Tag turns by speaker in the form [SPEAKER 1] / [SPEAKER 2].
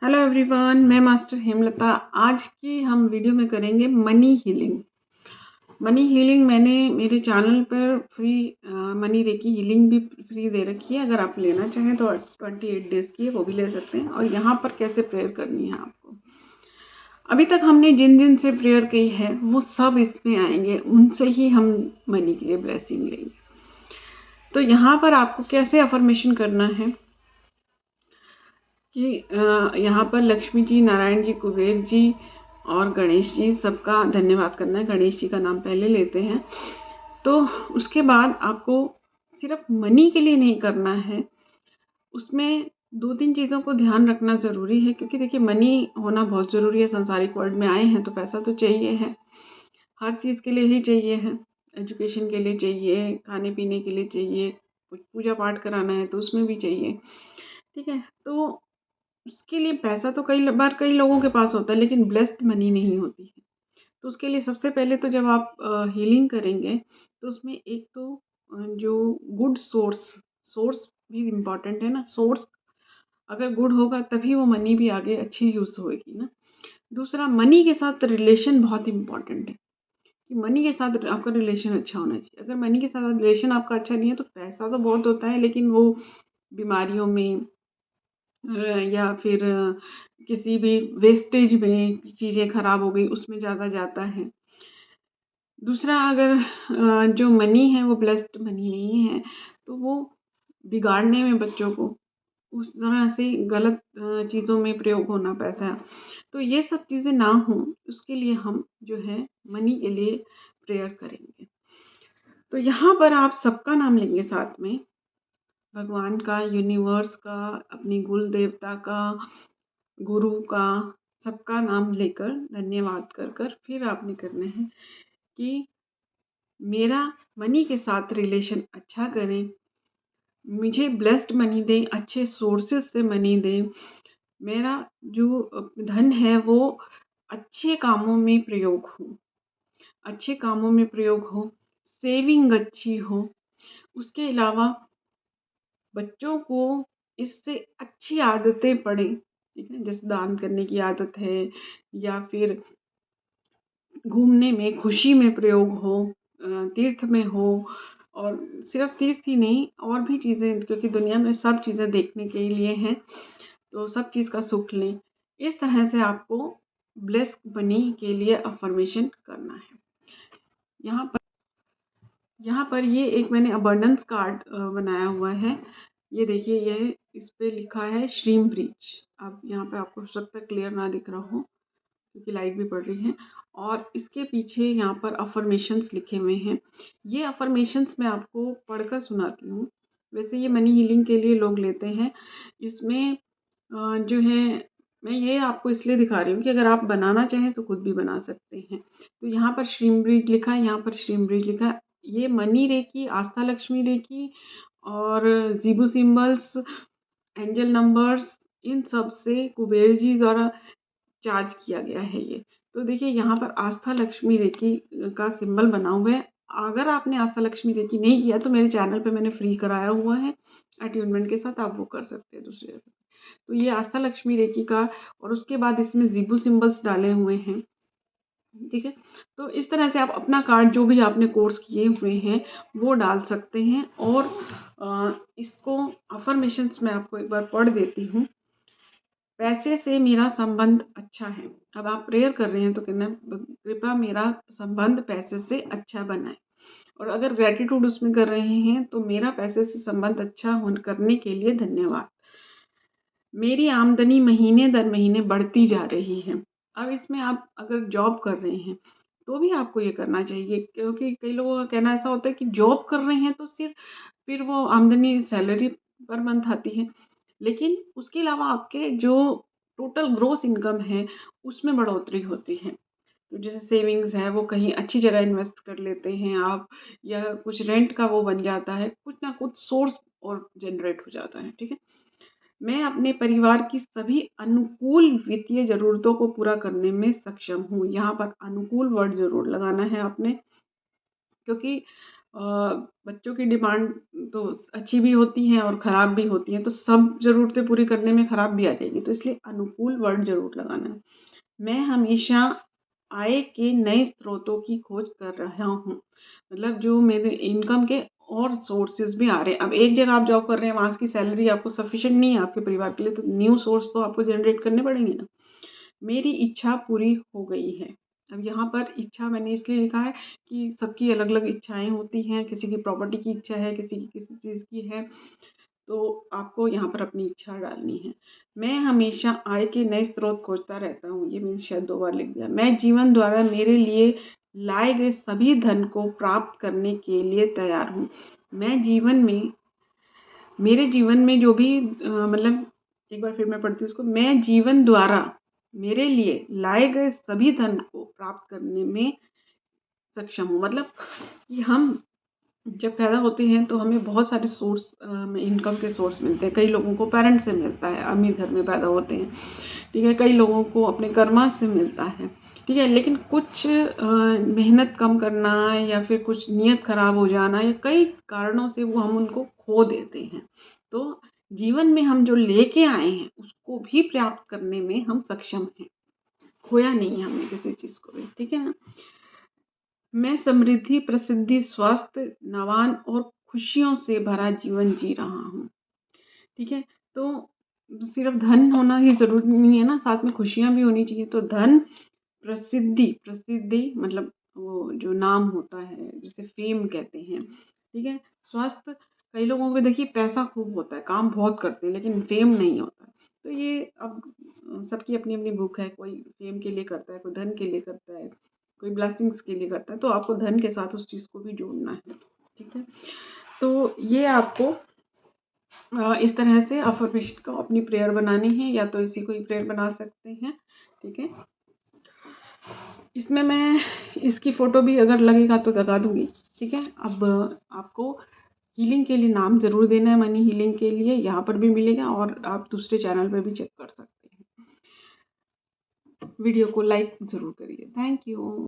[SPEAKER 1] Hello everyone, मैं master Hemlata. आज की हम वीडियो में करेंगे मनी हीलिंग। मनी हीलिंग मैंने मेरे चैनल पर फ्री मनी रेकी हीलिंग भी फ्री दे रखी है। अगर आप लेना चाहें तो 28 डेज़ की है, वो भी ले सकते हैं। और यहाँ पर कैसे प्रेयर करनी है आपको, अभी तक हमने जिन जिन से प्रेयर की है वो सब इसमें आएंगे, उनसे ही हम मनी के लिए ब्लेसिंग लेंगे। तो यहाँ पर आपको कैसे अफर्मेशन करना है कि यहाँ पर लक्ष्मी जी, नारायण जी, कुबेर जी और गणेश जी सबका धन्यवाद करना है। गणेश जी का नाम पहले लेते हैं। तो उसके बाद आपको सिर्फ मनी के लिए नहीं करना है, उसमें 2-3 चीज़ों को ध्यान रखना ज़रूरी है। क्योंकि देखिए, मनी होना बहुत ज़रूरी है। संसारिक वर्ल्ड में आए हैं तो पैसा तो चाहिए है, हर चीज़ के लिए ही चाहिए है। एजुकेशन के लिए चाहिए, खाने पीने के लिए चाहिए, कुछ पूजा पाठ कराना है तो उसमें भी चाहिए। ठीक है, तो उसके लिए पैसा तो कई बार कई लोगों के पास होता है, लेकिन ब्लेस्ड मनी नहीं होती है। तो उसके लिए सबसे पहले तो जब आप हीलिंग करेंगे तो उसमें एक तो जो गुड सोर्स भी इम्पॉर्टेंट है ना। सोर्स अगर गुड होगा तभी वो मनी भी आगे अच्छी यूज़ होगी ना। दूसरा, मनी के साथ रिलेशन बहुत इम्पॉर्टेंट है कि मनी के साथ आपका रिलेशन अच्छा होना चाहिए। अगर मनी के साथ रिलेशन आपका अच्छा नहीं है तो पैसा तो बहुत होता है, लेकिन वो बीमारियों में या फिर किसी भी वेस्टेज में चीज़ें ख़राब हो गई उसमें ज़्यादा जाता है। दूसरा, अगर जो मनी है वो ब्लेस्ड मनी नहीं है तो वो बिगाड़ने में बच्चों को उस तरह से गलत चीज़ों में प्रयोग होना पैसा। तो ये सब चीज़ें ना हों, उसके लिए हम जो है मनी के लिए प्रेयर करेंगे। तो यहाँ पर आप सबका नाम लेंगे साथ में, भगवान का, यूनिवर्स का, अपनी कुल देवता का, गुरु का, सबका नाम लेकर धन्यवाद कर कर फिर आपने करना है कि मेरा मनी के साथ रिलेशन अच्छा करें, मुझे ब्लेस्ड मनी दें, अच्छे सोर्सेज से मनी दें, मेरा जो धन है वो अच्छे कामों में प्रयोग हो, अच्छे कामों में प्रयोग हो, सेविंग अच्छी हो। उसके अलावा बच्चों को इससे अच्छी आदतें पड़ें, ठीक है, जैसे दान करने की आदत है, या फिर घूमने में, खुशी में प्रयोग हो, तीर्थ में हो। और सिर्फ तीर्थ ही नहीं, और भी चीज़ें, क्योंकि दुनिया में सब चीज़ें देखने के लिए हैं, तो सब चीज़ का सुख लें। इस तरह से आपको ब्लेस मनी के लिए अफर्मेशन करना है। यहाँ पर ये एक मैंने अबंडेंस कार्ड बनाया हुआ है। ये देखिए, ये इस पे लिखा है श्रीम ब्रीच। अब यहाँ पे आपको हो सकता है क्लियर ना दिख रहा हो क्योंकि लाइट भी पड़ रही है। और इसके पीछे यहाँ पर अफर्मेशंस लिखे हुए हैं। ये अफर्मेशंस मैं आपको पढ़कर सुनाती हूँ। वैसे ये मनी हीलिंग के लिए लोग लेते हैं। इसमें जो है, मैं ये आपको इसलिए दिखा रही हूँ कि अगर आप बनाना चाहें तो खुद भी बना सकते हैं। तो यहाँ पर श्रीम ब्रीज लिखा है, यहाँ पर श्रीम ब्रीज लिखा है। ये मनी रेकी, आस्था लक्ष्मी रेकी और जीबू सिंबल्स, एंजल नंबर्स, इन सब से कुबेर जी द्वारा चार्ज किया गया है ये। तो देखिए, यहाँ पर आस्था लक्ष्मी रेकी का सिंबल बना हुआ है। अगर आपने आस्था लक्ष्मी रेकी नहीं किया तो मेरे चैनल पे मैंने फ्री कराया हुआ है अट्यूनमेंट के साथ, आप वो कर सकते हैं दूसरी जगह। तो ये आस्था लक्ष्मी रेकी का, और उसके बाद इसमें जीबू सिंबल्स डाले हुए हैं। ठीक है, तो इस तरह से आप अपना कार्ड, जो भी आपने कोर्स किए हुए हैं, वो डाल सकते हैं। और इसको अफर्मेशंस में आपको एक बार पढ़ देती हूँ। पैसे से मेरा संबंध अच्छा है। अब आप प्रेयर कर रहे हैं तो कहना, कृपया मेरा संबंध पैसे से अच्छा बनाए। और अगर ग्रेटिट्यूड उसमें कर रहे हैं तो मेरा पैसे से संबंध अच्छा होने करने के लिए धन्यवाद। मेरी आमदनी महीने दर महीने बढ़ती जा रही है। अब इसमें आप अगर जॉब कर रहे हैं तो भी आपको ये करना चाहिए, क्योंकि कई लोगों का कहना ऐसा होता है कि जॉब कर रहे हैं तो सिर्फ फिर वो आमदनी, सैलरी पर मंथ आती है, लेकिन उसके अलावा आपके जो टोटल ग्रॉस इनकम है उसमें बढ़ोतरी होती है। तो जैसे सेविंग्स है वो कहीं अच्छी जगह इन्वेस्ट कर लेते हैं आप, या कुछ रेंट का वो बन जाता है, कुछ ना कुछ सोर्स और जनरेट हो जाता है। ठीक है, मैं अपने परिवार की सभी अनुकूल वित्तीय ज़रूरतों को पूरा करने में सक्षम हूँ। यहाँ पर अनुकूल वर्ड ज़रूर लगाना है आपने, क्योंकि बच्चों की डिमांड तो अच्छी भी होती हैं और ख़राब भी होती हैं, तो सब ज़रूरतें पूरी करने में ख़राब भी आ जाएगी, तो इसलिए अनुकूल वर्ड ज़रूर लगाना है। मैं हमेशा आय के नए स्रोतों की खोज कर रहा हूँ, मतलब जो मेरे इनकम के और सोर्सेज भी आ रहे हैं। अब एक जगह आप जॉब कर रहे हैं, वहाँ की सैलरी आपको सफिशिएंट नहीं है आपके परिवार के लिए, तो न्यू सोर्स तो आपको जनरेट करने पड़ेंगे ना। मेरी इच्छा पूरी हो गई है। अब यहाँ पर इच्छा मैंने इसलिए लिखा है कि सबकी अलग अलग इच्छाएं होती हैं, किसी की प्रॉपर्टी की इच्छा है, किसी की किसी चीज़ की है, तो आपको यहाँ पर अपनी इच्छा डालनी है। मैं हमेशा आय के नए स्रोत खोजता रहता हूँ, ये मैंने शायद 2 बार लिख दिया। मैं जीवन द्वारा मेरे लिए लाए गए सभी धन को प्राप्त करने के लिए तैयार हूँ। मैं जीवन में मेरे जीवन में जो भी मतलब एक बार फिर मैं पढ़ती हूँ उसको। मैं जीवन द्वारा मेरे लिए लाए गए सभी धन को प्राप्त करने में सक्षम हूँ। मतलब कि हम जब पैदा होते हैं तो हमें बहुत सारे सोर्स में इनकम के सोर्स मिलते हैं। कई लोगों को पेरेंट्स से मिलता है, अमीर घर में पैदा होते हैं, ठीक है। कई लोगों को अपने कर्मा से मिलता है, ठीक है। लेकिन कुछ मेहनत कम करना या फिर कुछ नीयत खराब हो जाना या कई कारणों से वो हम उनको खो देते हैं। तो जीवन में हम जो लेके आए हैं उसको भी प्राप्त करने में हम सक्षम हैं, खोया नहीं है हमने किसी चीज़ को भी, ठीक है ना। मैं समृद्धि, प्रसिद्धि, स्वास्थ्य, नवान और खुशियों से भरा जीवन जी रहा हूँ, ठीक है। तो सिर्फ धन होना ही ज़रूरी नहीं है ना, साथ में खुशियाँ भी होनी चाहिए। तो धन, प्रसिद्धि, प्रसिद्धि मतलब वो जो नाम होता है जिसे फेम कहते हैं, ठीक है। स्वास्थ्य, कई लोगों को देखिए पैसा खूब होता है, काम बहुत करते हैं लेकिन फेम नहीं होता। तो ये अब सबकी अपनी अपनी भूख है, कोई फेम के लिए करता है, कोई धन के लिए करता है, कोई ब्लेसिंग्स के लिए करता है। तो आपको धन के साथ उस चीज़ को भी जोड़ना है, ठीक है। तो ये आपको इस तरह से अफर्मेशन को अपनी प्रेयर बनानी है, या तो इसी को ही प्रेयर बना सकते हैं, ठीक है। इसमें मैं इसकी फ़ोटो भी अगर लगेगा तो लगा दूँगी, ठीक है। अब आपको हीलिंग के लिए नाम ज़रूर देना है, मनी हीलिंग के लिए यहाँ पर भी मिलेगा और आप दूसरे चैनल पर भी चेक कर सकते हैं। वीडियो को लाइक ज़रूर करिए। Thank you.